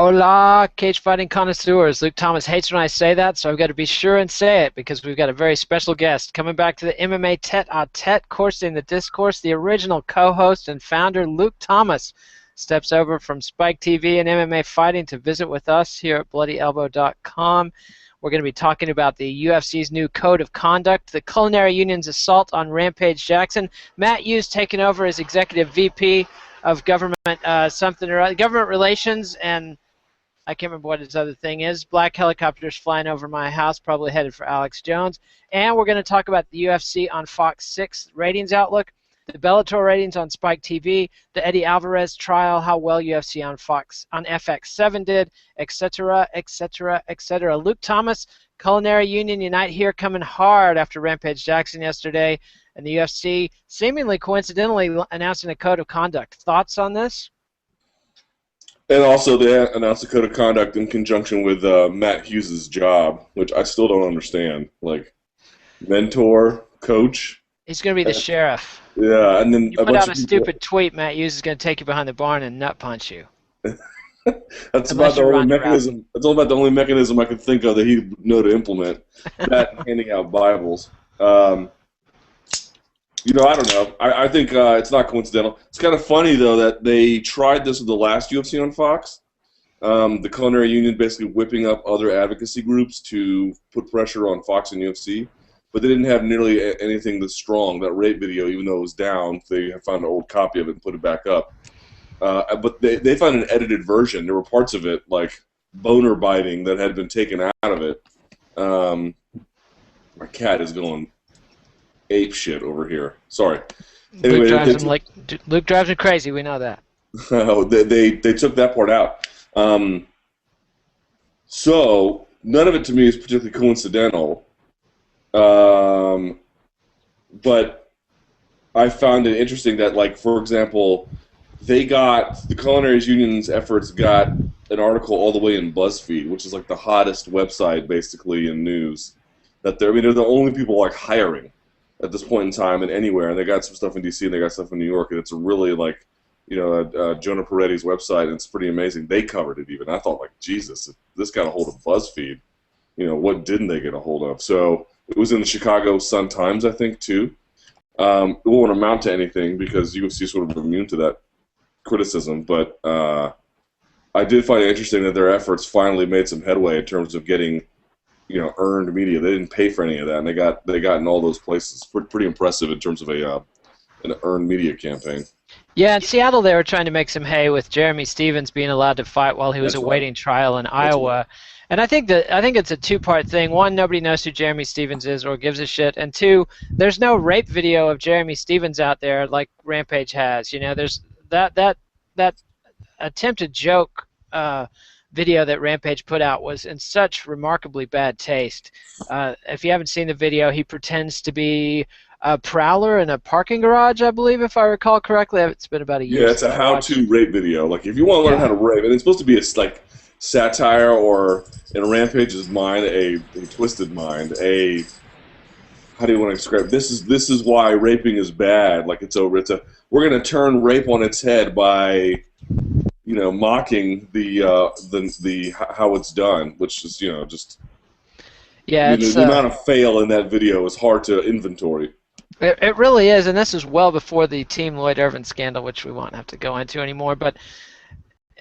Hola, cage fighting connoisseurs. Luke Thomas hates when I say that, so I've got to be sure and say it because we've got a very special guest coming back to the MMA Tete-A-Tete course in the discourse. The original co-host and founder, Luke Thomas, steps over from Spike TV and MMA Fighting to visit with us here at BloodyElbow.com. We're going to be talking about the UFC's new code of conduct, the Culinary Union's assault on Rampage Jackson, Matt Hughes taking over as executive VP of government government relations, and I can't remember what his other thing is. Black helicopters flying over my house, probably headed for Alex Jones. And we're going to talk about the UFC on Fox 6 ratings outlook, the Bellator ratings on Spike TV, the Eddie Alvarez trial, how well UFC on FX7 did, etc., etc., etc. Luke Thomas, Culinary Union Unite here, coming hard after Rampage Jackson yesterday, and the UFC seemingly coincidentally announcing a code of conduct. Thoughts on this? And also, they announced a code of conduct in conjunction with Matt Hughes' job, which I still don't understand. Like, mentor, coach. He's going to be the sheriff. Yeah, and then you put out a stupid tweet, Matt Hughes is going to take you behind the barn and nut punch you. That's about the only mechanism. That's all about the only mechanism I could think of that he'd know to implement. That and handing out Bibles. I don't know. I think it's not coincidental. It's kind of funny, though, that they tried this with the last UFC on Fox. The Culinary Union basically whipping up other advocacy groups to put pressure on Fox and UFC. But they didn't have nearly anything that's strong. That rape video, even though it was down, they found an old copy of it and put it back up. But they found an edited version. There were parts of it, like boner biting, that had been taken out of it. My cat is going ape shit over here. Sorry. Anyway, Luke drives him crazy. We know that. they took that part out. So none of it to me is particularly coincidental. But I found it interesting that, like, for example, the Culinary Union's efforts got an article all the way in BuzzFeed, which is like the hottest website basically in news. They're the only people like hiring at this point in time and anywhere, and they got some stuff in DC and they got stuff in New York, and it's a really Jonah Peretti's website, and it's pretty amazing. They covered it even. I thought, like, Jesus, if this got a hold of BuzzFeed, what didn't they get a hold of? So it was in the Chicago Sun-Times, I think, too. It won't amount to anything because UFC is sort of immune to that criticism, but I did find it interesting that their efforts finally made some headway in terms of getting earned media. They didn't pay for any of that, and they got in all those places. Pretty impressive in terms of an earned media campaign. Yeah, in Seattle they were trying to make some hay with Jeremy Stevens being allowed to fight while he was awaiting trial in Iowa. Right. And I think it's a two-part thing. One, nobody knows who Jeremy Stevens is or gives a shit. And two, there's no rape video of Jeremy Stevens out there like Rampage has. There's that attempted joke video that Rampage put out was in such remarkably bad taste. If you haven't seen the video, he pretends to be a prowler in a parking garage, I believe, if I recall correctly. It's been about a year. Yeah, it's a how-to rape video. Like, if you want to learn how to rape, and it's supposed to be like satire, or in Rampage's mind, a twisted mind. How do you want to describe it? This is why raping is bad. Like, we're going to turn rape on its head by mocking the how it's done, which is just the amount of fail in that video is hard to inventory. It really is, and this is well before the Team Lloyd Irvin scandal, which we won't have to go into anymore. But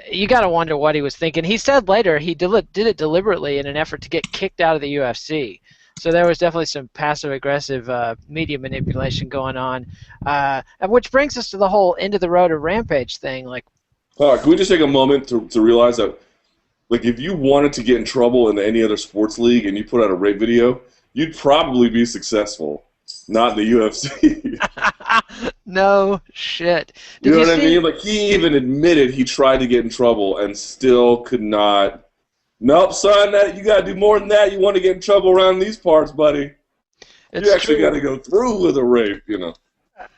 you got to wonder what he was thinking. He said later he did it deliberately in an effort to get kicked out of the UFC. So there was definitely some passive-aggressive media manipulation going on, which brings us to the whole end of the road of Rampage thing. Like, can we just take a moment to realize that, like, if you wanted to get in trouble in any other sports league and you put out a rape video, you'd probably be successful. Not in the UFC. No shit. You know what I mean? Like, he even admitted he tried to get in trouble and still could not. Nope, son, you got to do more than that. You want to get in trouble around these parts, buddy. You actually got to go through with a rape,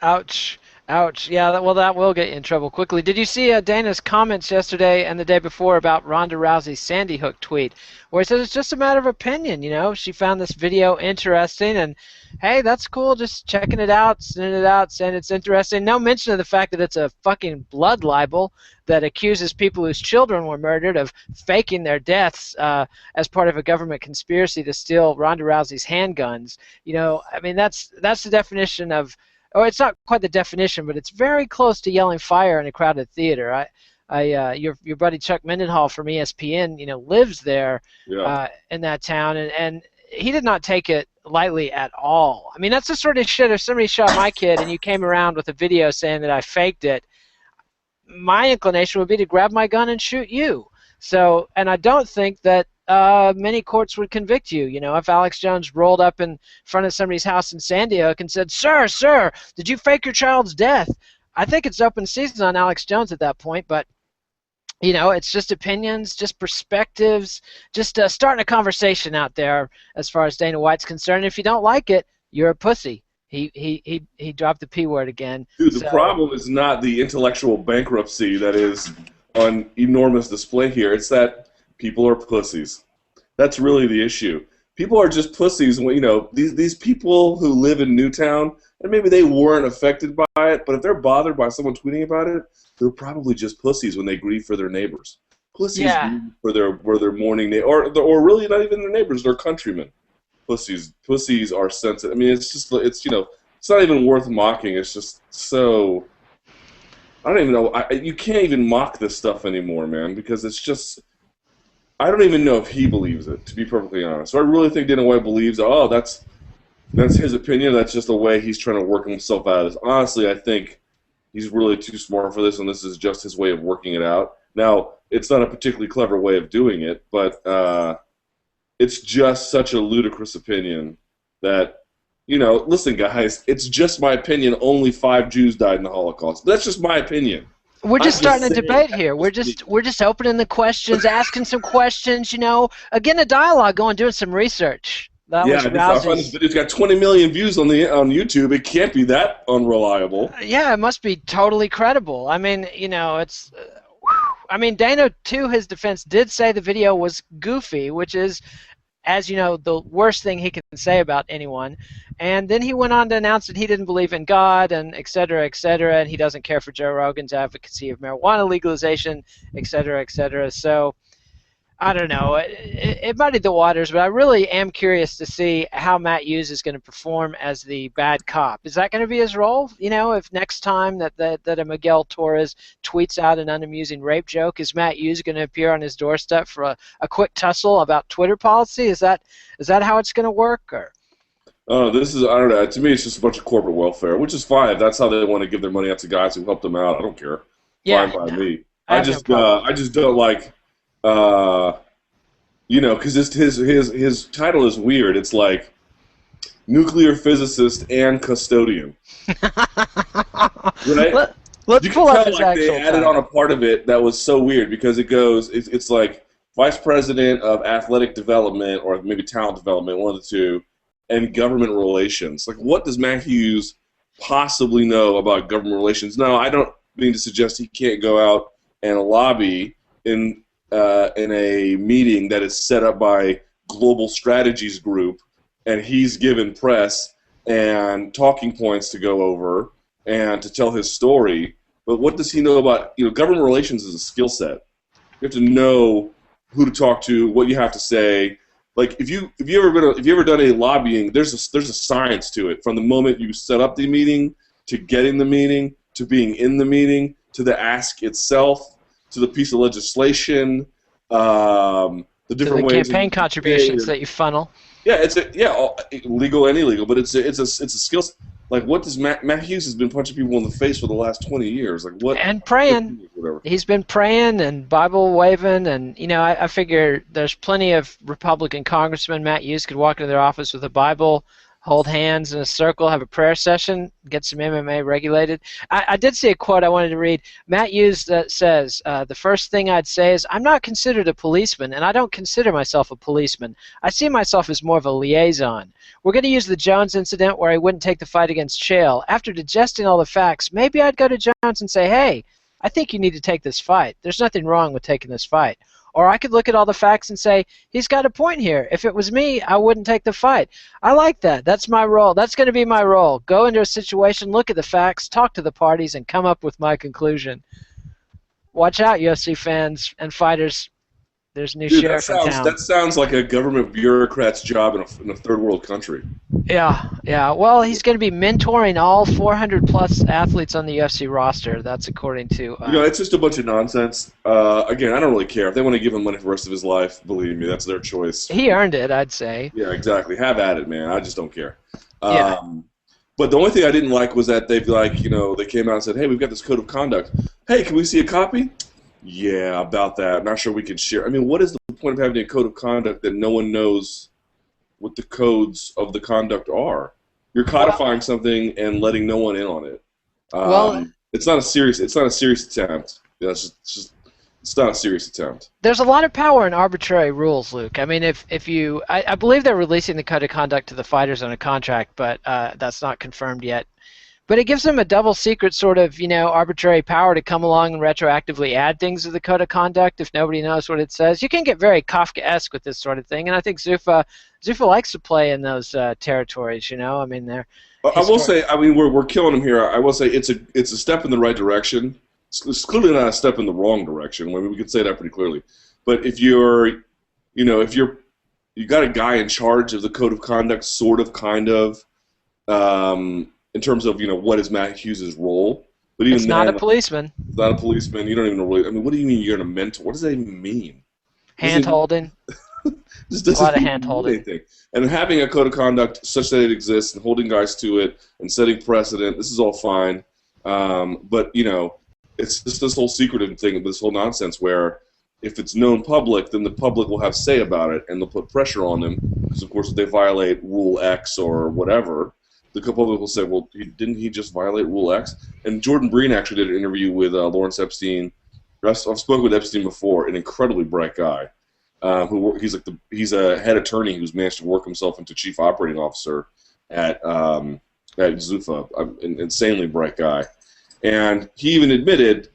Ouch. Ouch. Yeah, well, that will get you in trouble quickly. Did you see Dana's comments yesterday and the day before about Ronda Rousey's Sandy Hook tweet, where he said it's just a matter of opinion? You know, she found this video interesting, and hey, that's cool. Just checking it out, sending it out, saying it's interesting. No mention of the fact that it's a fucking blood libel that accuses people whose children were murdered of faking their deaths as part of a government conspiracy to steal Ronda Rousey's handguns. You know, I mean, that's the definition of, or it's not quite the definition, but it's very close to yelling fire in a crowded theater. Your buddy Chuck Mendenhall from ESPN, you know, lives there Yeah. in that town, and he did not take it lightly at all. I mean, that's the sort of shit. If somebody shot my kid and you came around with a video saying that I faked it, my inclination would be to grab my gun and shoot you. So, and I don't think that many courts would convict you. You know, if Alex Jones rolled up in front of somebody's house in Sandy Hook and said, sir, did you fake your child's death?" I think it's open season on Alex Jones at that point, but you know, it's just opinions, just perspectives, just starting a conversation out there as far as Dana White's concerned. If you don't like it, you're a pussy. He dropped the P word again. Dude, the So, problem is not the intellectual bankruptcy that is on enormous display here. It's that people are pussies. That's really the issue. People are just pussies. You know, these people who live in Newtown, and maybe they weren't affected by it, but if they're bothered by someone tweeting about it, they're probably just pussies when they grieve for their neighbors. Pussies yeah. grieve for their mourning, or really not even their neighbors, their countrymen. Pussies are sensitive. I mean, it's you know, it's not even worth mocking. It's just so, I don't even know. You can't even mock this stuff anymore, man, because it's just, I don't even know if he believes it, to be perfectly honest. So I really think Dana White believes, oh, that's his opinion. That's just the way he's trying to work himself out of this. Honestly, I think he's really too smart for this, and this is just his way of working it out. Now, it's not a particularly clever way of doing it, but it's just such a ludicrous opinion that, you know, listen, guys, it's just my opinion. Only 5 Jews died in the Holocaust. That's just my opinion. We're I'm just starting a saying debate that's here. We're just just we're just opening the questions, asking some questions. You know, again, a dialogue, going, doing some research. That yeah. was I find this Rousey's. video's got 20 million views on YouTube. It can't be that unreliable. Yeah, it must be totally credible. I mean, you know, it's. I mean, Dana, to his defense, did say the video was goofy, which is, as you know, the worst thing he can say about anyone. And then he went on to announce that he didn't believe in God and et cetera, and he doesn't care for Joe Rogan's advocacy of marijuana legalization, et cetera. So I don't know. It muddied the waters, but I really am curious to see how Matt Hughes is going to perform as the bad cop. Is that going to be his role? You know, if next time that a Miguel Torres tweets out an unamusing rape joke, is Matt Hughes going to appear on his doorstep for a quick tussle about Twitter policy? Is that how it's going to work? Or Oh, this is, I don't know. To me, it's just a bunch of corporate welfare, which is fine. If that's how they want to give their money out to guys who help them out, I don't care. yeah, Fine by no, me. I have no problem. I just don't like, uh, you know, because his title is weird. It's like nuclear physicist and custodian, right? Let's You can pull up tell his like they actual added on a title. part of it that was so weird because it's like vice president of athletic development or maybe talent development, one of the two, and government relations. Like, what does Matt Hughes possibly know about government relations? No, I don't mean to suggest he can't go out and lobby in a meeting that is set up by Global Strategies Group, and he's given press and talking points to go over and to tell his story. But what does he know about, you know, government relations is a skill set. You have to know who to talk to, what you have to say. Like if you ever done any lobbying, there's a science to it. From the moment you set up the meeting to getting the meeting to being in the meeting to the ask itself to the piece of legislation, the To the different ways that campaign you can pay. contributions that you funnel. Yeah, legal and illegal, but it's a skill. Like, what does Matt Hughes has been punching people in the face for the last 20 years? Like, what? And praying. 15 years, whatever. He's been praying and Bible waving, and you know, I figure there's plenty of Republican congressmen. Matt Hughes could walk into their office with a Bible, hold hands in a circle, have a prayer session, get some MMA regulated. I did see a quote I wanted to read. Matt Hughes that says, the first thing I'd say is, I'm not considered a policeman, and I don't consider myself a policeman. I see myself as more of a liaison. We're going to use the Jones incident where he wouldn't take the fight against Chael. After digesting all the facts, maybe I'd go to Jones and say, hey, I think you need to take this fight. There's nothing wrong with taking this fight. Or I could look at all the facts and say, he's got a point here. If it was me, I wouldn't take the fight. I like that. That's my role. That's going to be my role. Go into a situation, look at the facts, talk to the parties, and come up with my conclusion. Watch out, UFC fans and fighters. There's a new Dude, sheriff in town. that sounds like a government bureaucrat's job in a third world country. Yeah, yeah. Well, he's going to be mentoring all 400-plus athletes on the UFC roster. That's according to... It's just a bunch of nonsense. Again, I don't really care. If they want to give him money for the rest of his life, believe me, that's their choice. He earned it, I'd say. Yeah, exactly. Have at it, man. I just don't care. Yeah. But the only thing I didn't like was that they came out and said, hey, we've got this code of conduct. Hey, can we see a copy? Yeah, about that. Not sure we can share. I mean, what is the point of having a code of conduct that no one knows what the codes of the conduct are? You're codifying something and letting no one in on it. It's not a serious attempt. It's not a serious attempt. There's a lot of power in arbitrary rules, Luke. I mean, I believe they're releasing the code of conduct to the fighters on a contract, but that's not confirmed yet. But it gives them a double secret sort of, arbitrary power to come along and retroactively add things to the code of conduct if nobody knows what it says. You can get very Kafkaesque with this sort of thing, and I think Zuffa likes to play in those territories. I mean, they're. I will say, I mean, we're killing him here. I will say it's a step in the right direction. It's clearly not a step in the wrong direction. I mean, we could say that pretty clearly. But if you got a guy in charge of the code of conduct, sort of, kind of. In terms of what is Matt Hughes' role, but even it's not a policeman. It's not a policeman. You don't even know really. I mean, what do you mean you're going to mentor? What does that even mean? Hand holding. Just doesn't a lot of hand holding. And having a code of conduct such that it exists and holding guys to it and setting precedent. This is all fine, but it's just this whole secretive thing, this whole nonsense where if it's known public, then the public will have say about it and they'll put pressure on them because of course if they violate Rule X or whatever. The public will say, well, didn't he just violate Rule X? And Jordan Breen actually did an interview with Lawrence Epstein. I've spoken with Epstein before, an incredibly bright guy. He's a head attorney who's managed to work himself into chief operating officer at Zuffa. An insanely bright guy. And he even admitted,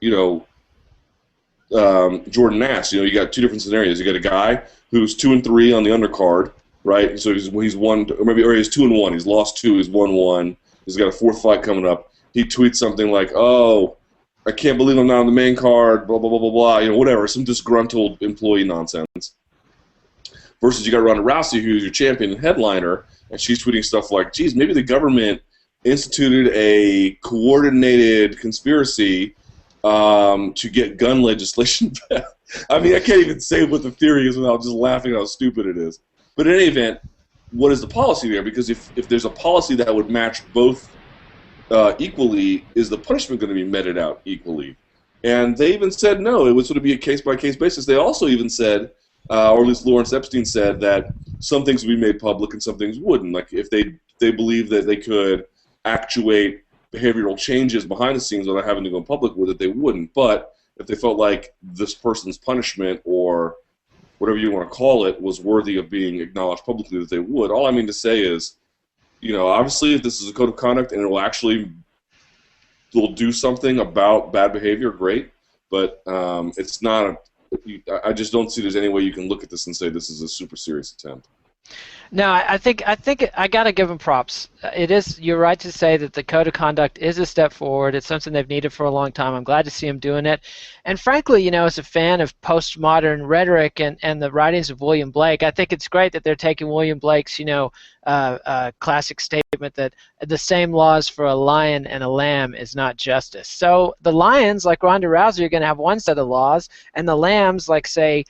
Jordan asked, you got two different scenarios. You got a guy who's 2-3 on the undercard, right? So he's 1, or he's 2-1. He's lost 2. He's 1-1. He's got a 4th fight coming up. He tweets something like, "Oh, I can't believe I'm not on the main card." Blah blah blah blah blah. Whatever, some disgruntled employee nonsense. Versus you got Ronda Rousey, who's your champion and headliner, and she's tweeting stuff like, "Geez, maybe the government instituted a coordinated conspiracy to get gun legislation passed." I mean, I can't even say what the theory is without just laughing at how stupid it is. But in any event, what is the policy there? Because if there's a policy that would match both equally, is the punishment going to be meted out equally? And they even said no, it would sort of be a case-by-case basis. They also even said, or at least Lawrence Epstein said, that some things would be made public and some things wouldn't. Like if they believe that they could actuate behavioral changes behind the scenes without having to go public with it, they wouldn't. But if they felt like this person's punishment or whatever you want to call it was worthy of being acknowledged publicly, that they would. All I mean to say is, obviously if this is a code of conduct and will do something about bad behavior, great. But it's not. I just don't see there's any way you can look at this and say this is a super serious attempt. No, I think I gotta give them props. It is. You're right to say that the code of conduct is a step forward. It's something they've needed for a long time. I'm glad to see them doing it. And frankly, as a fan of postmodern rhetoric and the writings of William Blake, I think it's great that they're taking William Blake's classic statement that the same laws for a lion and a lamb is not justice. So the lions, like Ronda Rousey, are going to have one set of laws, and the lambs, like say,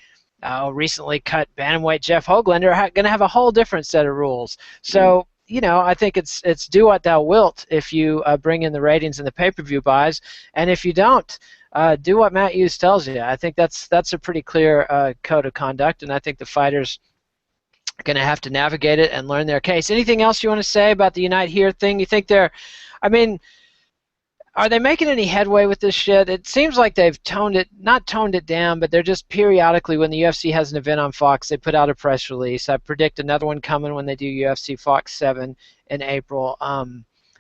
recently cut bantamweight Jeff Hoagland, are going to have a whole different set of rules. So, I think it's do what thou wilt if you bring in the ratings and the pay-per-view buys, and if you don't, do what Matt Hughes tells you. I think that's a pretty clear code of conduct, and I think the fighters going to have to navigate it and learn their case. Anything else you want to say about the Unite Here thing? You think they're, I mean, are they making any headway with this shit? It seems like they've not toned it down, but they're just periodically, when the UFC has an event on Fox, they put out a press release. I predict another one coming when they do UFC Fox 7 in April.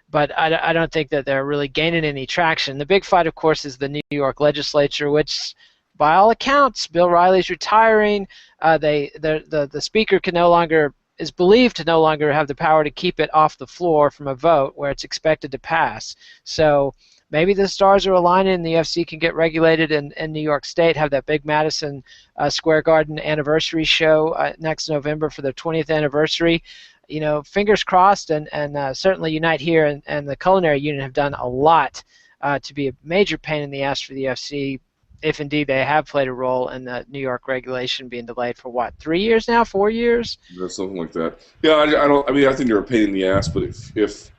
But I don't think that they're really gaining any traction. The big fight, of course, is the New York legislature, which, by all accounts, Bill Riley's retiring. The speaker can no longer is believed to no longer have the power to keep it off the floor from a vote where it's expected to pass. So maybe the stars are aligning and the UFC can get regulated in New York State, have that big Madison Square Garden anniversary show next November for their 20th anniversary. You know, fingers crossed, and certainly Unite Here and the Culinary Union have done a lot to be a major pain in the ass for the UFC, if indeed they have played a role in the New York regulation being delayed for what, 3 years now, 4 years? Or something like that. Yeah, I don't. I mean, I think they're a pain in the ass. But if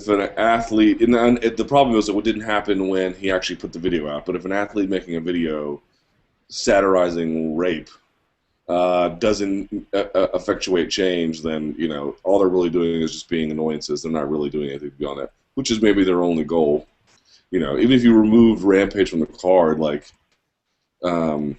an athlete, the problem is that it didn't happen when he actually put the video out. But if an athlete making a video satirizing rape doesn't effectuate change, then all they're really doing is just being annoyances. They're not really doing anything beyond that, which is maybe their only goal. Even if you removed Rampage from the card, like, they're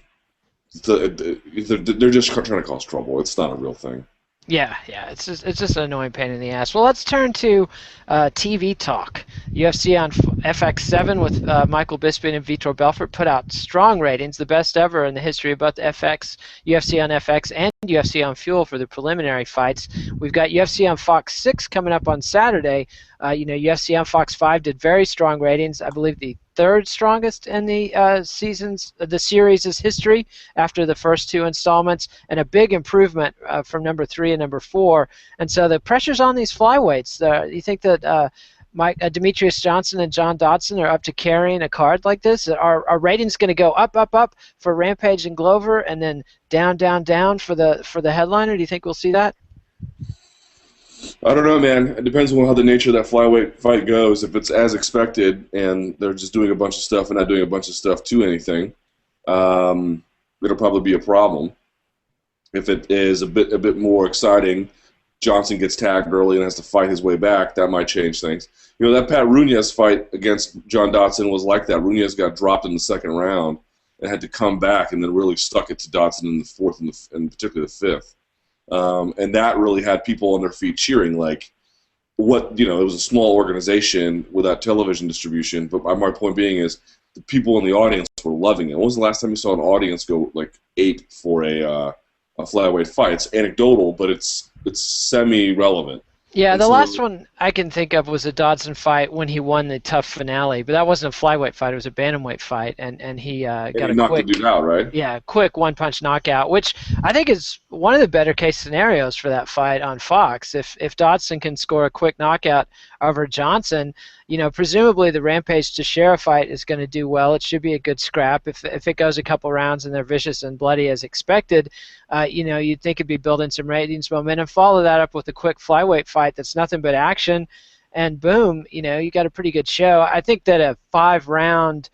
just trying to cause trouble. It's not a real thing. Yeah, it's just an annoying pain in the ass. Well, let's turn to TV talk. UFC on FX7 with Michael Bisping and Vitor Belfort put out strong ratings, the best ever in the history of both UFC on FX and UFC on Fuel for the preliminary fights. We've got UFC on Fox 6 coming up on Saturday. UFC on Fox 5 did very strong ratings. I believe the third strongest in the series' history after the first two installments, and a big improvement from number 3 and number 4. And so the pressure's on these flyweights. You think that Demetrius Johnson and John Dodson are up to carrying a card like this? Are ratings going to go up for Rampage and Glover, and then down for the headliner? Do you think we'll see that? I don't know, man. It depends on how the nature of that flyweight fight goes. If it's as expected and they're just doing a bunch of stuff and not doing a bunch of stuff to anything, it'll probably be a problem. If it is a bit more exciting, Johnson gets tagged early and has to fight his way back, that might change things. That Pat Ruñez fight against John Dodson was like that. Ruñez got dropped in the second round and had to come back and then really stuck it to Dodson in the fourth and particularly the fifth. And that really had people on their feet cheering. Like, it was a small organization without television distribution, but my point being is the people in the audience were loving it. When was the last time you saw an audience go like ape for a flyweight fight? It's anecdotal, but it's semi-relevant. Yeah, the last one I can think of was a Dodson fight when he won the tough finale, but that wasn't a flyweight fight; it was a bantamweight fight, and he got a knocked quick, the dude out, right? Yeah, quick one-punch knockout, which I think is one of the better case scenarios for that fight on Fox. If Dodson can score a quick knockout over Johnson, presumably the Rampage Teixeira fight is going to do well. It should be a good scrap. If it goes a couple rounds and they're vicious and bloody as expected, you'd think it'd be building some ratings momentum. Follow that up with a quick flyweight fight that's nothing but action, and boom, you got a pretty good show. I think that a 5-round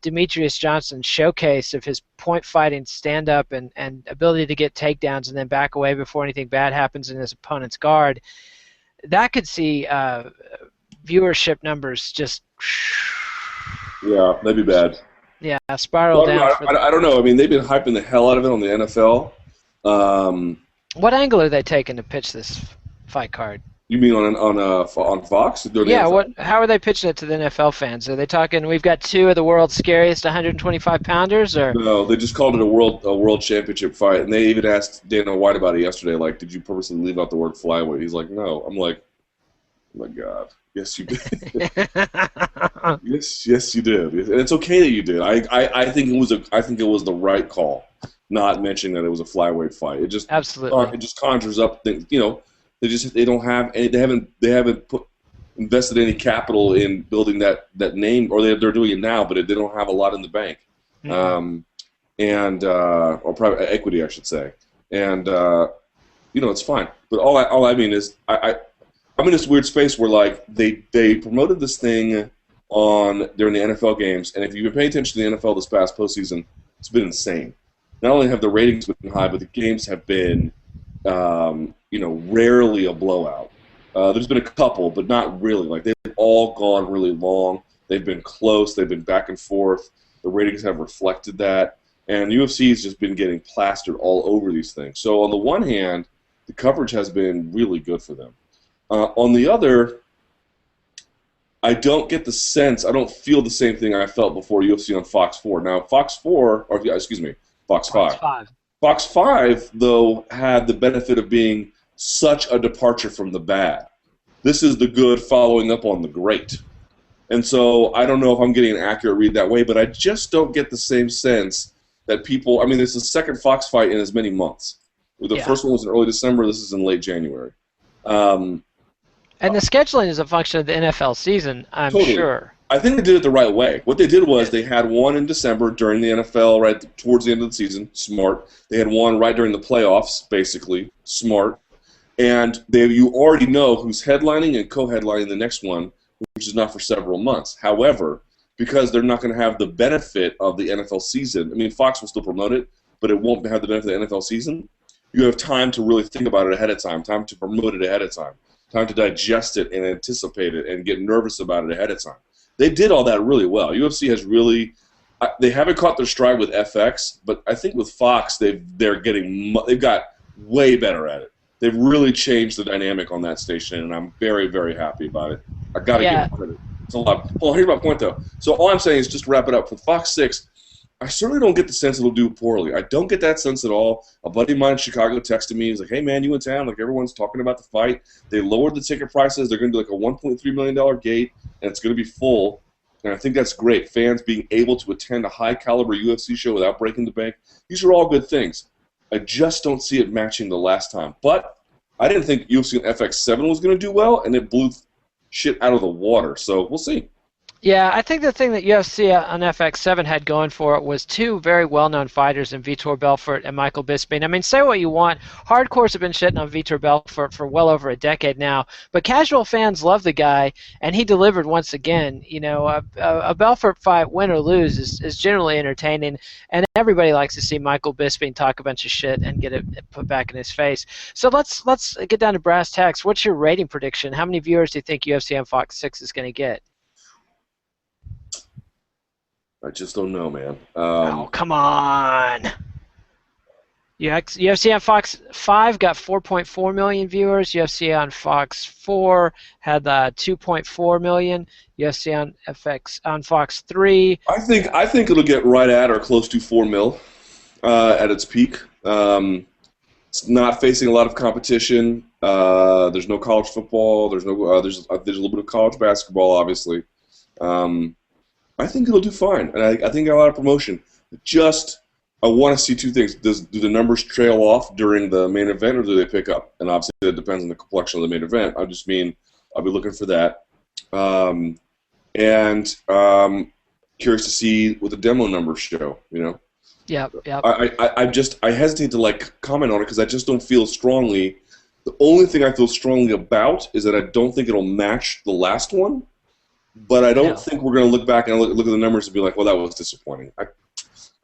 Demetrius Johnson showcase of his point fighting stand-up and ability to get takedowns and then back away before anything bad happens in his opponent's guard, that could see viewership numbers just that'd be bad. Yeah, spiral down. I don't know. I mean, they've been hyping the hell out of it on the NFL. What angle are they taking to pitch this fight card? You mean on Fox? Yeah. How are they pitching it to the NFL fans? Are they talking? We've got 2 of the world's scariest 125 pounders, or no? They just called it a world championship fight, and they even asked Dana White about it yesterday. Like, did you purposely leave out the word flyweight? He's like, no. I'm like, oh my God. Yes, you did. yes, you did. And it's okay that you did. I think it was the right call, not mentioning that it was a flyweight fight. It just absolutely. It just conjures up things. They don't have any. They haven't invested any capital in building that name, or they're doing it now, but they don't have a lot in the bank, mm-hmm. Or private equity, I should say. And it's fine. But all I mean is I'm in this weird space where like they promoted this thing during the NFL games, and if you've been paying attention to the NFL this past postseason, it's been insane. Not only have the ratings been high, but the games have been rarely a blowout. There's been a couple, but not really. Like they've all gone really long. They've been close. They've been back and forth. The ratings have reflected that, and UFC has just been getting plastered all over these things. So on the one hand, the coverage has been really good for them. On the other, I don't get the sense. I don't feel the same thing I felt before UFC on Fox 4. Now Fox 4, or excuse me, Fox Fox 5. 5. Fox 5, though, had the benefit of being such a departure from the bad. This is the good following up on the great. And so I don't know if I'm getting an accurate read that way, but I just don't get the same sense that people. I mean, this is the second Fox fight in as many months. The first one was in early December. This is in late January. And the scheduling is a function of the NFL season, I'm Totally. sure. I think they did it the right way. What they did was they had one in December during the NFL, right towards the end of the season. Smart. They had one right during the playoffs, basically. Smart. And you already know who's headlining and co-headlining the next one, which is not for several months. However, because they're not going to have the benefit of the NFL season, I mean, Fox will still promote it, but it won't have the benefit of the NFL season. You have time to really think about it ahead of time to promote it ahead of time to digest it and anticipate it and get nervous about it ahead of time. They did all that really well. UFC has really, they haven't caught their stride with FX, but I think with Fox they've got way better at it. They've really changed the dynamic on that station, and I'm very, very happy about it. I got to give them credit. It's a lot. Hold on, here's my point though. So all I'm saying is just to wrap it up. For Fox 6, I certainly don't get the sense it'll do poorly. I don't get that sense at all. A buddy of mine in Chicago texted me. He's like, "Hey man, you in town? Like everyone's talking about the fight. They lowered the ticket prices. They're going to do like a $1.3 million gate, and it's going to be full." And I think that's great. Fans being able to attend a high caliber UFC show without breaking the bank. These are all good things. I just don't see it matching the last time. But I didn't think UFC on FX7 was going to do well, and it blew shit out of the water. So we'll see. Yeah, I think the thing that UFC on FX7 had going for it was two very well-known fighters in Vitor Belfort and Michael Bisping. I mean, say what you want. Hardcores have been shitting on Vitor Belfort for well over a decade now, but casual fans love the guy, and he delivered once again. You know, a Belfort fight, win or lose, is generally entertaining, and everybody likes to see Michael Bisping talk a bunch of shit and get it put back in his face. So let's get down to brass tacks. What's your rating prediction? How many viewers do you think UFC on Fox 6 is going to get? I just don't know, man. Oh, come on. UFC on Fox 5 got 4.4 million viewers. UFC on Fox 4 had 2.4 million. UFC on Fox 3. I think it'll get right at or close to 4 mil at its peak. It's not facing a lot of competition. There's no college football. There's a little bit of college basketball, obviously. I think it'll do fine, and I think got a lot of promotion. I want to see two things. Do the numbers trail off during the main event, or do they pick up? And obviously, that depends on the complexion of the main event. I just mean I'll be looking for that. Curious to see what the demo numbers show. You know. Yeah. I hesitate to comment on it because I just don't feel strongly. The only thing I feel strongly about is that I don't think it'll match the last one. But I don't think we're going to look back and look at the numbers and be like, well, that was disappointing. I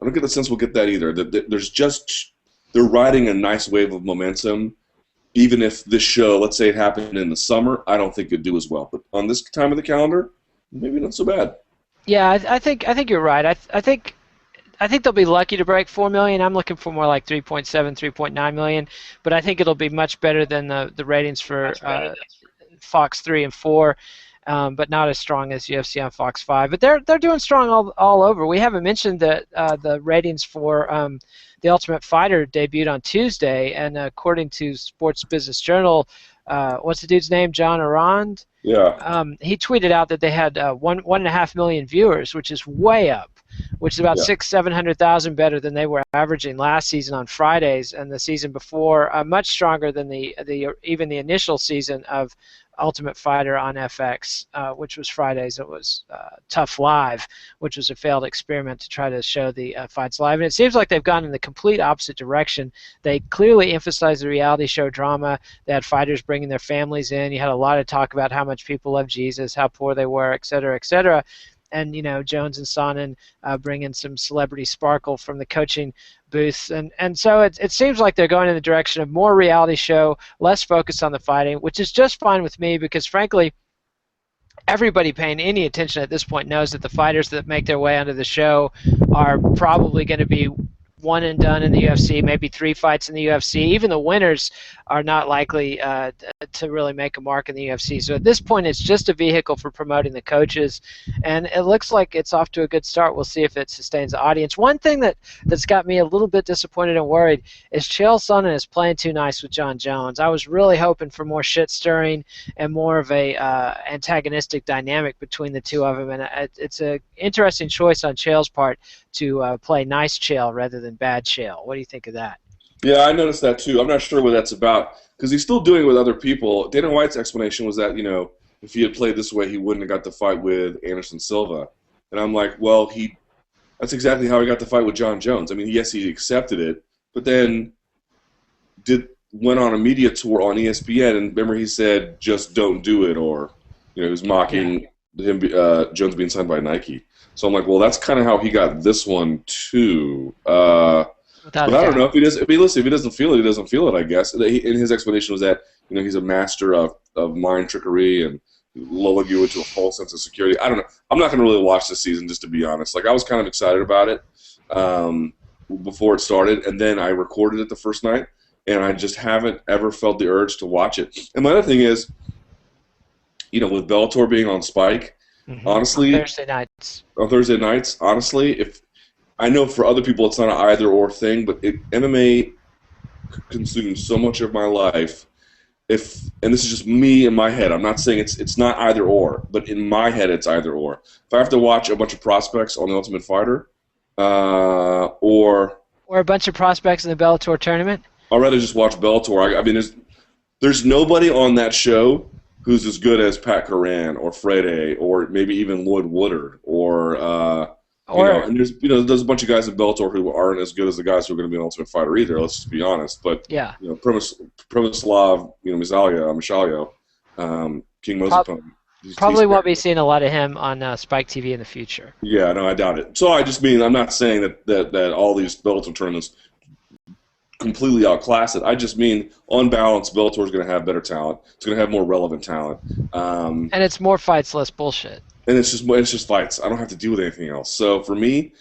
don't get the sense we'll get that either. They're riding a nice wave of momentum. Even if this show, let's say it happened in the summer, I don't think it'd do as well. But on this time of the calendar, maybe not so bad. Yeah, I think you're right. I think they'll be lucky to break 4 million. I'm looking for more like 3.7, 3.9 million. But I think it'll be much better than the ratings for Fox 3 and 4. But not as strong as UFC on Fox 5. But they're doing strong all over. We haven't mentioned that the ratings for The Ultimate Fighter debuted on Tuesday, and according to Sports Business Journal, what's the dude's name? John Arand? Yeah. He tweeted out that they had 1.5 million viewers, which is way up, which is about 700,000 better than they were averaging last season on Fridays, and the season before, much stronger than even the initial season of Ultimate Fighter on FX, which was Fridays. It was Tough Live, which was a failed experiment to try to show the fights live. And it seems like they've gone in the complete opposite direction. They clearly emphasized the reality show drama. They had fighters bringing their families in. You had a lot of talk about how much people love Jesus, how poor they were, et cetera, et cetera. And, Jones and Sonnen bring in some celebrity sparkle from the coaching booths, and so it seems like they're going in the direction of more reality show, less focus on the fighting, which is just fine with me because frankly, everybody paying any attention at this point knows that the fighters that make their way onto the show are probably going to be one and done in the UFC, maybe 3 fights in the UFC. Even the winners are not likely to really make a mark in the UFC. So at this point, it's just a vehicle for promoting the coaches, and it looks like it's off to a good start. We'll see if it sustains the audience. One thing that's got me a little bit disappointed and worried is Chael Sonnen is playing too nice with John Jones. I was really hoping for more shit stirring and more of a antagonistic dynamic between the two of them, and it's an interesting choice on Chael's part to play nice Chael rather than bad Chael. What do you think of that? Yeah, I noticed that too. I'm not sure what that's about because he's still doing it with other people. Dana White's explanation was that if he had played this way, he wouldn't have got the fight with Anderson Silva. And I'm like, well, that's exactly how he got the fight with John Jones. I mean, yes, he accepted it, but then went on a media tour on ESPN, and remember he said, "Just don't do it," or he was mocking him, Jones being signed by Nike. So I'm like, well, that's kind of how he got this one too. But I don't know if he does. If he doesn't feel it, he doesn't feel it. I guess. And his explanation was that he's a master of mind trickery and lulling you into a false sense of security. I don't know. I'm not going to really watch this season, just to be honest. Like I was kind of excited about it before it started, and then I recorded it the first night, and I just haven't ever felt the urge to watch it. And my other thing is, with Bellator being on Spike, honestly, on Thursday nights, honestly, if I know for other people it's not an either-or thing, but MMA consumes so much of my life. And this is just me in my head. I'm not saying it's not either-or, but in my head it's either-or. If I have to watch a bunch of prospects on The Ultimate Fighter, or a bunch of prospects in the Bellator tournament, I'd rather just watch Bellator. I mean, there's nobody on that show who's as good as Pat Curran or Frede or maybe even Lloyd Woodard and there's a bunch of guys in Bellator who aren't as good as the guys who are going to be an Ultimate Fighter either. Let's just be honest. But Primislav, Mishalio, King Mozapone. Probably won't be seeing a lot of him on Spike TV in the future. Yeah, no, I doubt it. So I just mean I'm not saying that all these Bellator tournaments completely outclass it. I just mean, on balance, Bellator is going to have better talent. It's going to have more relevant talent. And it's more fights, less bullshit. And it's just fights. I don't have to deal with anything else. So for me,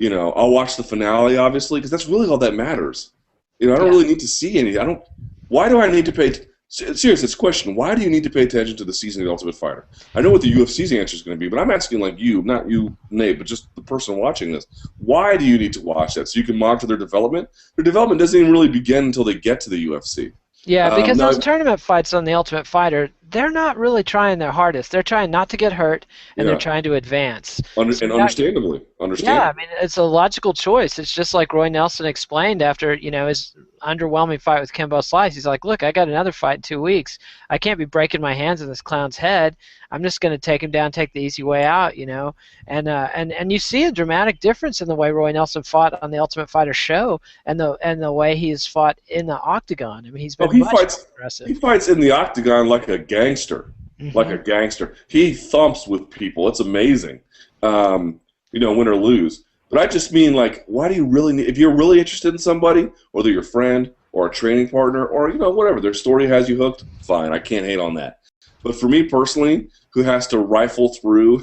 I'll watch the finale, obviously, because that's really all that matters. I don't really need to see anything. Why do I need to pay? Seriously, it's a question. Why do you need to pay attention to the season of The Ultimate Fighter? I know what the UFC's answer is going to be, but I'm asking like you, not you, Nate, but just the person watching this. Why do you need to watch that? So you can monitor their development? Their development doesn't even really begin until they get to the UFC. Yeah, because those tournament fights on The Ultimate Fighter, they're not really trying their hardest. They're trying not to get hurt, and they're trying to advance. Understandably. Yeah, I mean, it's a logical choice. It's just like Roy Nelson explained after, his underwhelming fight with Kimbo Slice. He's like, look, I got another fight in 2 weeks. I can't be breaking my hands in this clown's head. I'm just going to take him down, take the easy way out, And you see a dramatic difference in the way Roy Nelson fought on the Ultimate Fighter show and the way he's fought in the octagon. I mean, he's been much more aggressive. He fights in the octagon like a gangster, like a gangster. He thumps with people. It's amazing, win or lose. But I just mean, like, why do you really need, if you're really interested in somebody, whether you're a friend or a training partner or, whatever, their story has you hooked, fine, I can't hate on that. But for me personally, who has to rifle through,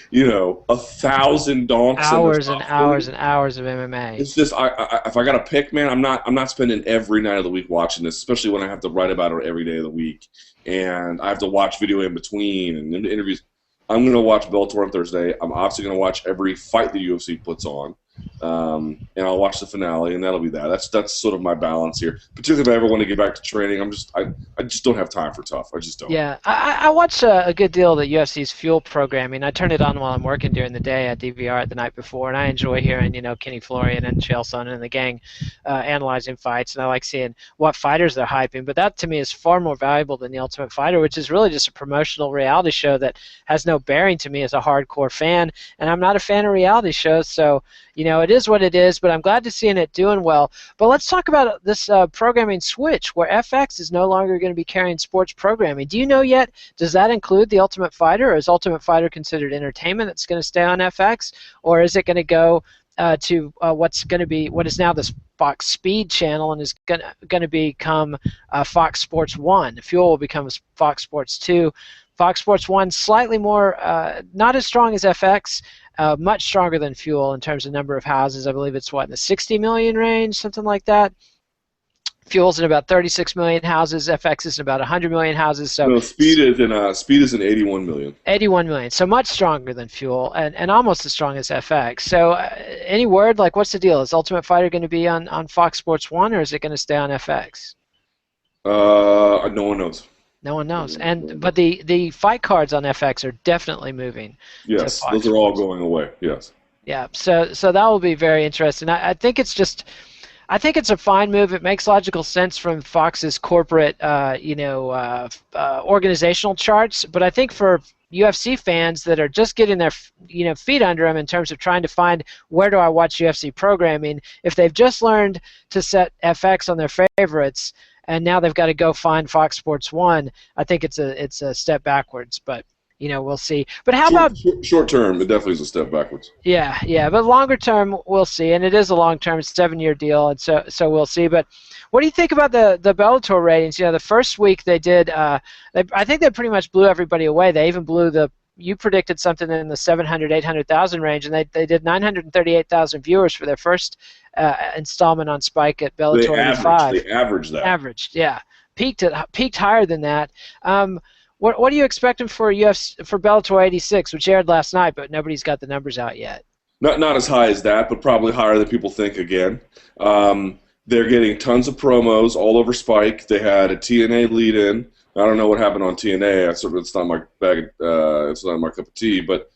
1,000 donks, hours and hours and hours of MMA. It's just, if I got to pick, man, I'm not spending every night of the week watching this, especially when I have to write about it every day of the week, and I have to watch video in between and interviews. I'm going to watch Bellator on Thursday. I'm obviously going to watch every fight the UFC puts on, and I'll watch the finale, and that'll be that. That's sort of my balance here. Particularly if I ever want to get back to training, I just don't have time for tough. I just don't. Yeah, I watch a good deal of the UFC's Fuel programming. I turn it on while I'm working during the day. I DVR it the night before, and I enjoy hearing Kenny Florian and Chael Sonnen and the gang analyzing fights, and I like seeing what fighters they're hyping. But that to me is far more valuable than the Ultimate Fighter, which is really just a promotional reality show that has no bearing to me as a hardcore fan, and I'm not a fan of reality shows, so it is what it is, but I'm glad to see it doing well. But let's talk about this programming switch where FX is no longer going to be carrying sports programming. Do you know yet, does that include the Ultimate Fighter, or is Ultimate Fighter considered entertainment that's going to stay on FX, or is it going to go to what is now this Fox Speed channel and is gonna become Fox Sports 1. Fuel will become Fox Sports 2. Fox Sports 1 slightly more, not as strong as FX, much stronger than Fuel in terms of number of houses. I believe it's in the 60 million range, something like that. Fuel's in about 36 million houses. FX is in about 100 million houses. So No, Speed is in 81 million. 81 million, so much stronger than Fuel, and almost as strong as FX. So, any word, like, what's the deal? Is Ultimate Fighter going to be on Fox Sports 1, or is it going to stay on FX? No one knows. No one knows. But the fight cards on FX are definitely moving to Yes, Fox those are all Sports. going away. Yes. Yeah, so that will be very interesting. I think it's a fine move. It makes logical sense from Fox's corporate, organizational charts. But I think for UFC fans that are just getting their, feet under them in terms of trying to find where do I watch UFC programming, if they've just learned to set FX on their favorites and now they've got to go find Fox Sports 1, I think it's a step backwards. But we'll see. But how about short term? It definitely is a step backwards. Yeah, but longer term, we'll see, and it is a long-term 7-year deal, and so we'll see. But what do you think about the Bellator ratings? The first week they did, I think they pretty much blew everybody away. They even blew you predicted something in the 700, 800,000 range, and they did 938,000 viewers for their first installment on Spike at Bellator 85. They averaged that. Averaged, yeah, peaked higher than that. What are you expecting for Bellator 86, which aired last night, but nobody's got the numbers out yet? Not as high as that, but probably higher than people think again. They're getting tons of promos all over Spike. They had a TNA lead-in. I don't know what happened on TNA. It's not my bag. It's not my cup of tea. But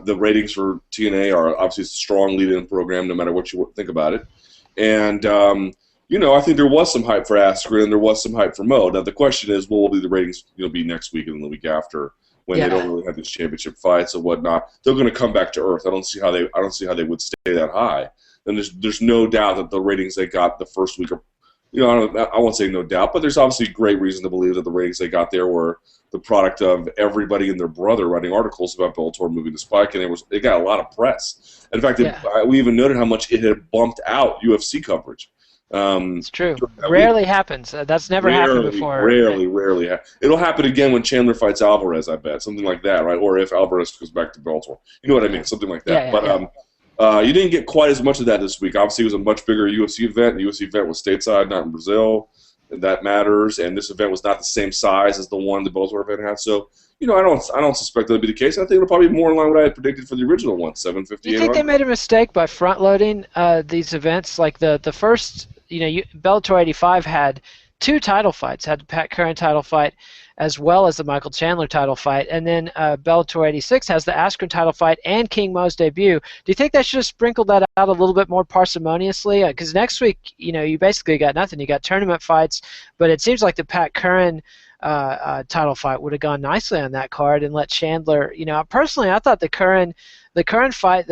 the ratings for TNA are obviously a strong lead-in program, no matter what you think about it. And I think there was some hype for Askren and there was some hype for Mo. Now the question is, what will be the ratings? Be next week and the week after when they don't really have these championship fights and whatnot. They're going to come back to earth. I don't see how they would stay that high. And there's no doubt that the ratings they got the first week are, I won't say no doubt, but there's obviously great reason to believe that the ratings they got there were the product of everybody and their brother writing articles about Bellator moving to Spike, and it got a lot of press. In fact, we even noted how much it had bumped out UFC coverage. It's true. Rarely happens. That's never happened before. Rarely. It'll happen again when Chandler fights Alvarez, I bet. Something like that, right? Or if Alvarez goes back to Bellator. You know what I mean? Something like that. You didn't get quite as much of that this week. Obviously, it was a much bigger UFC event. The UFC event was stateside, not in Brazil. And that matters. And this event was not the same size as the one the Bellator event had. So, I don't suspect that'll be the case. I think it'll probably be more in line with what I had predicted for the original one, 750. Do you think they made a mistake by front-loading these events? Like the first, Bellator 85 had 2 title fights, had the Pat Curran title fight as well as the Michael Chandler title fight, and then Bellator 86 has the Askren title fight and King Mo's debut. Do you think they should have sprinkled that out a little bit more parsimoniously? Because next week, you basically got nothing. You got tournament fights, but it seems like the Pat Curran title fight would have gone nicely on that card and let Chandler. Personally, I thought the Curran fight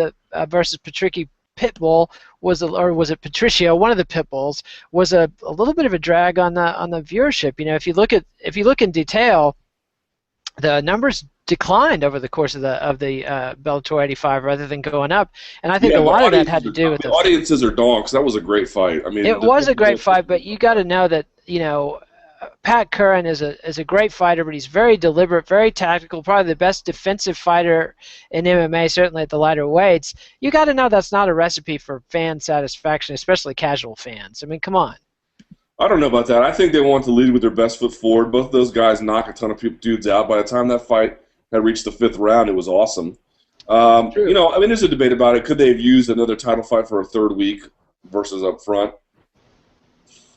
versus Patricky Pitbull was it Patricio, one of the Pitbulls, was a little bit of a drag on the viewership. If you look in detail, the numbers declined over the course of the Bellator 85 rather than going up, and I think a lot of that had to do with the audiences are dogs. That was a great fight. I mean, it was a great fight, but you got to know that Pat Curran is a great fighter, but he's very deliberate, very tactical, probably the best defensive fighter in MMA, certainly at the lighter weights. You got to know that's not a recipe for fan satisfaction, especially casual fans. I mean, come on. I don't know about that. I think they want to lead with their best foot forward. Both of those guys knock a ton of dudes out. By the time that fight had reached the 5th round, it was awesome. There's a debate about it. Could they have used another title fight for a 3rd week versus up front?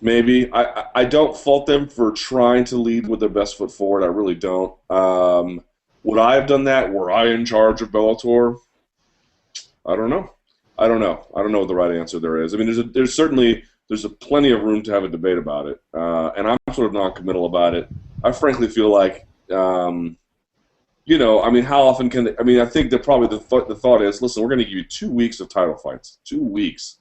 Maybe. I don't fault them for trying to lead with their best foot forward. I really don't. Would I have done that? Were I in charge of Bellator? I don't know. I don't know what the right answer there is. I mean, there's plenty of room to have a debate about it, and I'm sort of non-committal about it. I frankly feel like, how often can they? I mean, I think that probably the thought is, listen, we're going to give you 2 weeks of title fights. 2 weeks.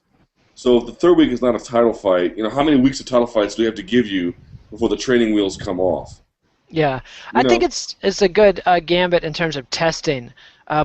So if the 3rd week is not a title fight, how many weeks of title fights do we have to give you before the training wheels come off? Yeah, I think it's a good gambit in terms of testing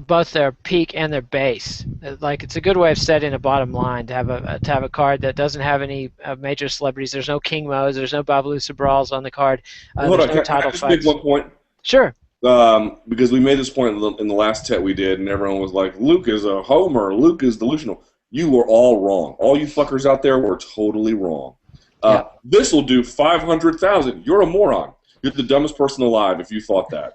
both their peak and their base. Like it's a good way of setting a bottom line to have a card that doesn't have any major celebrities. There's no King Mo's, there's no Babalusa brawls on the card. Well, hold There's on. no Can I title just make fights. one point? Sure. Because we made this point in the last TET we did, and everyone was like, Luke is a homer, Luke is delusional. You were all wrong. All you fuckers out there were totally wrong. Yeah. This will do 500,000. You're a moron. You're the dumbest person alive if you thought that.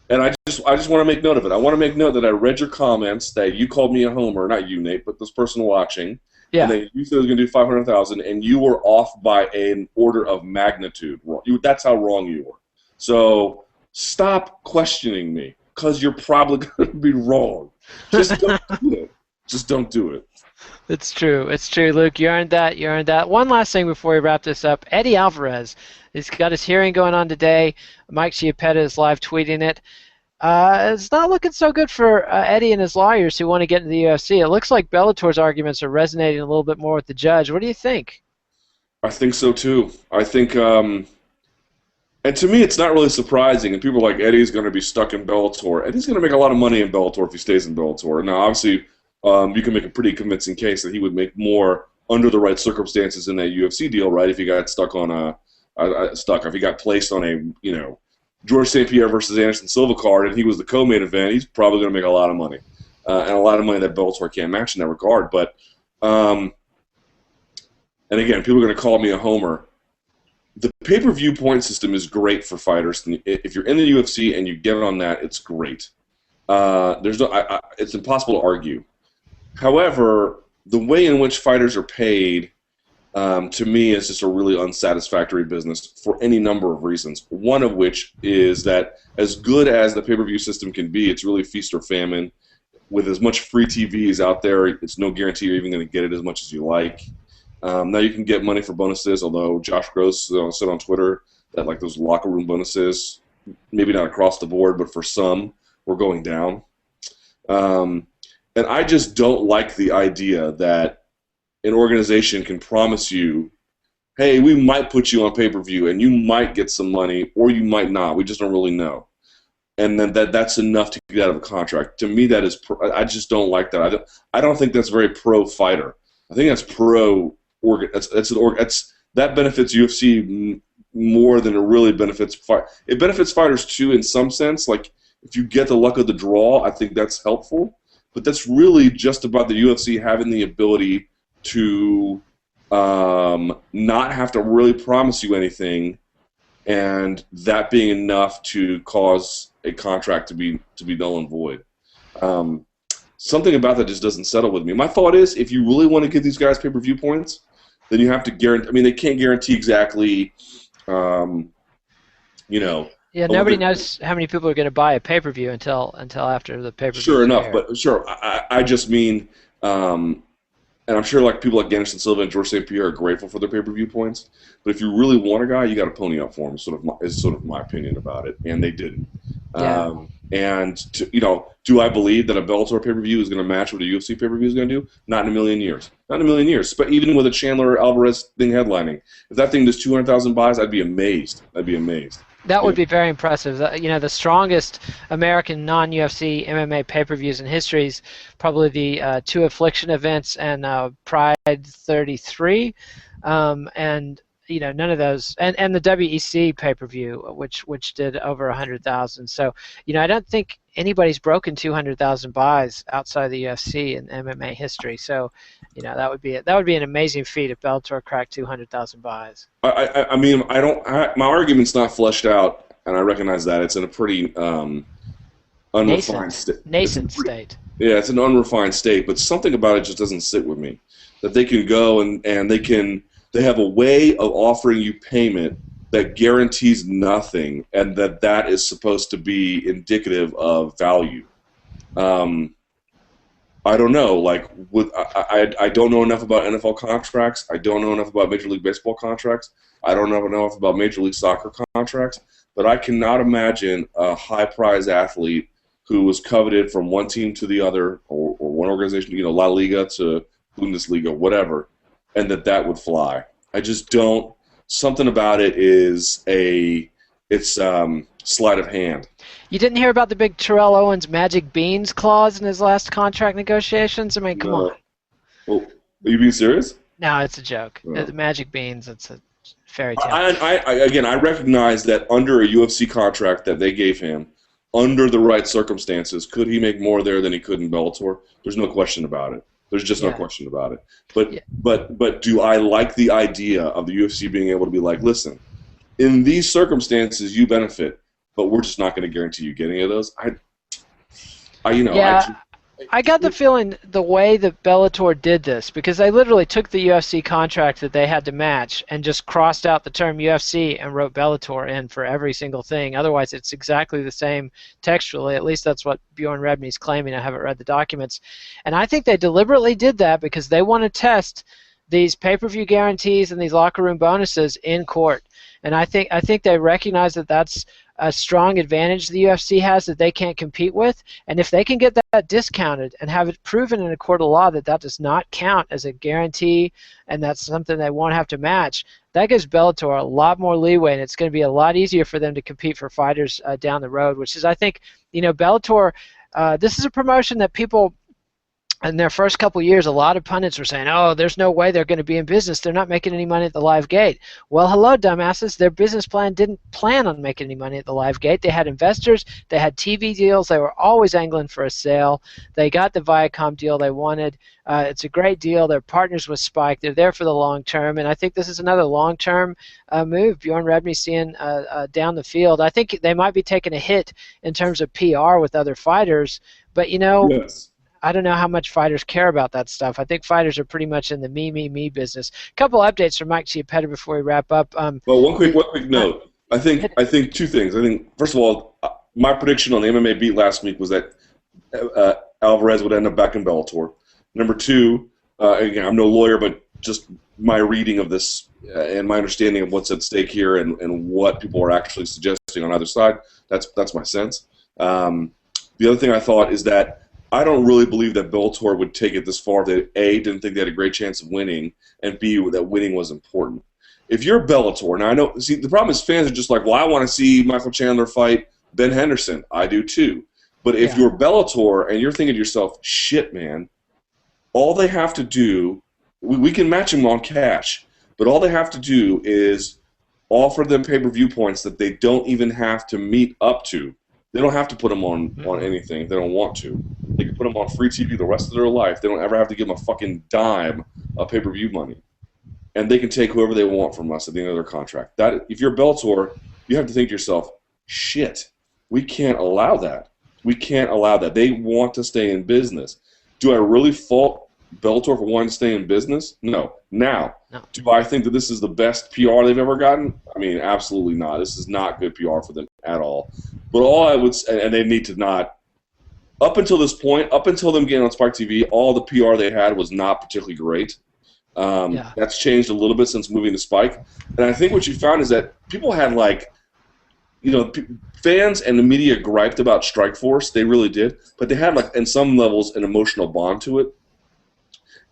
And I just want to make note of it. I want to make note that I read your comments that you called me a homer, not you, Nate, but this person watching. Yeah. And then you said it was going to do 500,000, and you were off by an order of magnitude. That's how wrong you were. So stop questioning me, because you're probably going to be wrong. Just don't do it. Just don't do it. It's true. It's true, Luke. You earned that. You earned that. One last thing before we wrap this up. Eddie Alvarez. He's got his hearing going on today. Mike Chiappetta is live tweeting it. It's not looking so good for Eddie and his lawyers who want to get into the UFC. It looks like Bellator's arguments are resonating a little bit more with the judge. What do you think? I think so, too. I think, and to me, it's not really surprising. And people are like, Eddie's going to be stuck in Bellator. Eddie's going to make a lot of money in Bellator if he stays in Bellator. Now, obviously, you can make a pretty convincing case that he would make more under the right circumstances in that UFC deal, right? If he got stuck on if he got placed on a, George St. Pierre versus Anderson Silva card, and he was the co-main event, he's probably going to make a lot of money, and a lot of money that Bellator can't match in that regard. But, and again, people are going to call me a homer. The pay-per-view point system is great for fighters. If you're in the UFC and you get on that, it's great. It's impossible to argue. However, the way in which fighters are paid, to me, is just a really unsatisfactory business for any number of reasons. One of which is that as good as the pay-per-view system can be, it's really feast or famine. With as much free TV as out there, it's no guarantee you're even going to get it as much as you like. Now you can get money for bonuses, although Josh Gross said on Twitter that like those locker room bonuses, maybe not across the board, but for some, were going down. And I just don't like the idea that an organization can promise you, hey, we might put you on pay-per-view and you might get some money or you might not. We just don't really know. And then that's enough to get out of a contract. To me, that is I just don't like that. I don't think that's very pro-fighter. I think that's that benefits UFC more than it really benefits fight. It benefits fighters too in some sense. Like if you get the luck of the draw, I think that's helpful. But that's really just about the UFC having the ability to not have to really promise you anything, and that being enough to cause a contract to be null and void. Something about that just doesn't settle with me. My thought is, if you really want to give these guys pay-per-view points, then you have to guarantee. I mean, they can't guarantee exactly. Yeah, nobody knows how many people are going to buy a pay-per-view until after the pay-per-view. Sure enough, but sure, I just mean, and I'm sure like people like Anderson Silva and George St. Pierre are grateful for their pay-per-view points. But if you really want a guy, you got to pony up for him. Is sort of my opinion about it, and they didn't. Yeah. Do I believe that a Bellator pay-per-view is going to match what a UFC pay-per-view is going to do? Not in a million years. Not in a million years. But even with a Chandler Alvarez thing headlining, if that thing does 200,000 buys, I'd be amazed. That would be very impressive. The strongest American non-UFC MMA pay-per-views in history is probably the two Affliction events and Pride 33, and none of those, and the WEC pay-per-view, which did over 100,000. So I don't think anybody's broken 200,000 buys outside of the UFC in MMA history. So that would be an amazing feat if Bellator cracked 200,000 buys. I mean, my argument's not fleshed out, and I recognize that it's in a pretty unrefined state. Nascent state. Yeah, it's an unrefined state, but something about it just doesn't sit with me. That they can go and they have a way of offering you payment that guarantees nothing, and that is supposed to be indicative of value. I don't know. Like, I don't know enough about NFL contracts. I don't know enough about Major League Baseball contracts. I don't know enough about Major League Soccer contracts. But I cannot imagine a high-prize athlete who was coveted from one team to the other, or one organization, La Liga to Bundesliga, whatever, and that would fly. I just don't. Something about it is sleight of hand. You didn't hear about the big Terrell Owens Magic Beans clause in his last contract negotiations? I mean, come on. No. Well, are you being serious? No, it's a joke. The No. Magic Beans, it's a fairy tale. Again, I recognize that under a UFC contract that they gave him, under the right circumstances, could he make more there than he could in Bellator? There's no question about it. There's just no Yeah. question about it. But Yeah. but do I like the idea of the UFC being able to be like, listen, in these circumstances you benefit, but we're just not going to guarantee you get any of those? Yeah, I got the feeling the way that Bellator did this, because they literally took the UFC contract that they had to match and just crossed out the term UFC and wrote Bellator in for every single thing. Otherwise, it's exactly the same textually. At least that's what Bjorn Rebney's claiming. I haven't read the documents. And I think they deliberately did that because they want to test these pay-per-view guarantees and these locker room bonuses in court. And I think they recognize that that's a strong advantage the UFC has that they can't compete with. And if they can get that discounted and have it proven in a court of law that that does not count as a guarantee and that's something they won't have to match, that gives Bellator a lot more leeway, and it's going to be a lot easier for them to compete for fighters down the road, which is, I think, Bellator, this is a promotion that people in their first couple years, a lot of pundits were saying, oh, there's no way they're going to be in business. They're not making any money at the live gate. Well, hello, dumbasses. Their business plan didn't plan on making any money at the live gate. They had investors. They had TV deals. They were always angling for a sale. They got the Viacom deal they wanted. It's a great deal. They're partners with Spike. They're there for the long term, and I think this is another long-term move. Bjorn Rebney seeing down the field. I think they might be taking a hit in terms of PR with other fighters, but, yes. I don't know how much fighters care about that stuff. I think fighters are pretty much in the me business. A couple updates from Mike Chiappetta before we wrap up. Well, one quick note. I think two things. I think, first of all, my prediction on the MMA beat last week was that Alvarez would end up back in Bellator. Number two, again, I'm no lawyer, but just my reading of this and my understanding of what's at stake here and what people are actually suggesting on either side, that's my sense. The other thing I thought is that I don't really believe that Bellator would take it this far. That A, didn't think they had a great chance of winning, and B, that winning was important. If you're Bellator, now I know, see, the problem is fans are just like, well, I want to see Michael Chandler fight Ben Henderson. I do too. But if you're Bellator and you're thinking to yourself, shit, man, all they have to do, we can match them on cash, but all they have to do is offer them pay-per-view points that they don't even have to meet up to. They don't have to put them on anything if they don't want to. They can put them on free TV the rest of their life. They don't ever have to give them a fucking dime of pay-per-view money. And they can take whoever they want from us at the end of their contract. That, if you're Bellator, you have to think to yourself, shit, we can't allow that. We can't allow that. They want to stay in business. Do I really fault Bellator for wanting to stay in business? No. Now, do I think that this is the best PR they've ever gotten? I mean, absolutely not. This is not good PR for them at all. But all I would say, and they need to not, up until this point, up until them getting on Spike TV, all the PR they had was not particularly great. That's changed a little bit since moving to Spike. And I think what you found is that people had, like, fans and the media griped about Strikeforce. They really did. But they had, like, in some levels, an emotional bond to it.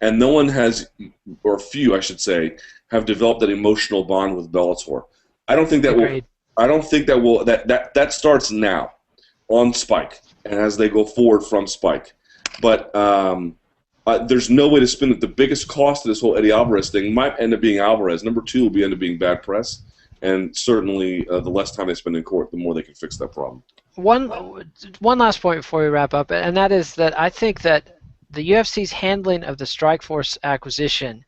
And no one has, or few, I should say, have developed that emotional bond with Bellator. I don't think that will. I don't think that will. That starts now, on Spike, and as they go forward from Spike. But there's no way to spin it. The biggest cost of this whole Eddie Alvarez thing might end up being Alvarez. Number two will end up being bad press, and certainly the less time they spend in court, the more they can fix that problem. One last point before we wrap up, and that is that I think that the UFC's handling of the Strikeforce acquisition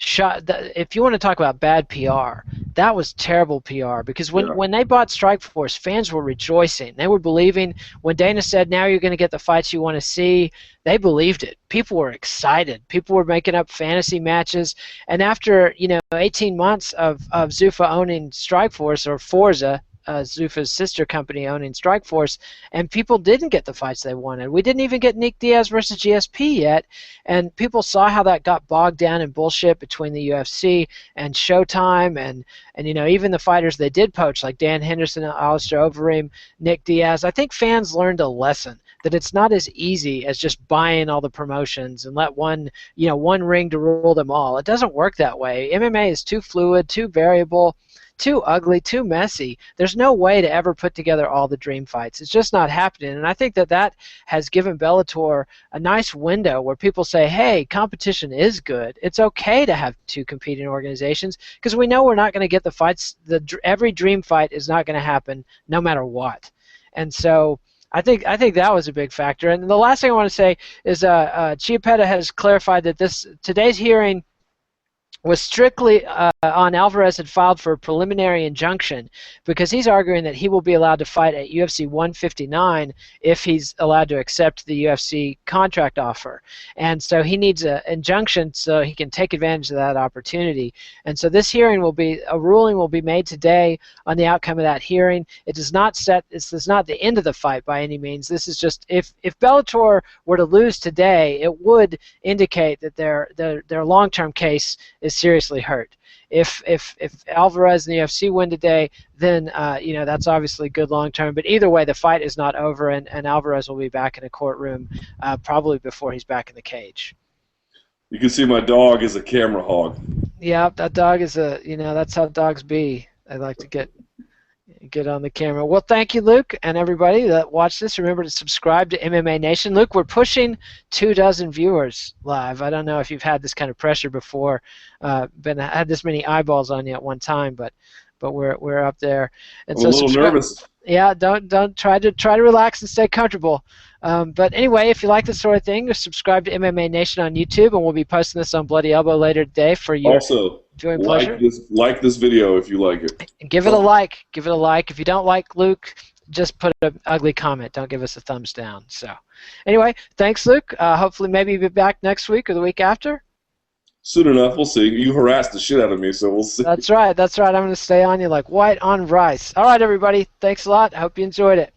if you want to talk about bad PR, that was terrible PR, because when they bought Strikeforce, fans were rejoicing. They were believing. When Dana said, now you're going to get the fights you want to see, they believed it. People were excited. People were making up fantasy matches. And after 18 months of Zuffa owning Strikeforce, or Forza, Zuffa's sister company, owning Strikeforce, and people didn't get the fights they wanted. We didn't even get Nick Diaz versus GSP yet, and people saw how that got bogged down in bullshit between the UFC and Showtime, and even the fighters they did poach, like Dan Henderson, Alistair Overeem, Nick Diaz. I think fans learned a lesson that it's not as easy as just buying all the promotions and let one ring to rule them all. It doesn't work that way. MMA is too fluid, too variable, too ugly, too messy. There's no way to ever put together all the dream fights. It's just not happening. And I think that has given Bellator a nice window where people say, hey, competition is good. It's okay to have two competing organizations because we know we're not going to get the fights. Every dream fight is not going to happen no matter what. And so I think that was a big factor. And the last thing I want to say is Chiapetta has clarified that today's hearing was strictly on Alvarez had filed for a preliminary injunction because he's arguing that he will be allowed to fight at UFC 159 if he's allowed to accept the UFC contract offer. And so he needs an injunction so he can take advantage of that opportunity. And so this hearing a ruling will be made today on the outcome of that hearing. This is not the end of the fight by any means. This is just if Bellator were to lose today, it would indicate that their long-term case is seriously hurt. If Alvarez and the UFC win today, then that's obviously good long term. But either way, the fight is not over, and Alvarez will be back in a courtroom probably before he's back in the cage. You can see my dog is a camera hog. Yeah, that dog is that's how dogs be. They like to get on the camera. Well, thank you, Luke, and everybody that watched this. Remember to subscribe to MMA Nation. Luke, we're pushing 24 viewers live. I don't know if you've had this kind of pressure before, had this many eyeballs on you at one time, but we're up there. And I'm a little nervous. Yeah, don't try to relax and stay comfortable. But anyway, if you like this sort of thing, subscribe to MMA Nation on YouTube, and we'll be posting this on Bloody Elbow later today for you. Also, like this video if you like it. Give it a like. Give it a like. If you don't like Luke, just put an ugly comment. Don't give us a thumbs down. So, anyway, thanks, Luke. Hopefully, maybe you'll be back next week or the week after. Soon enough, we'll see. You harassed the shit out of me, so we'll see. That's right. I'm going to stay on you like white on rice. All right, everybody. Thanks a lot. I hope you enjoyed it.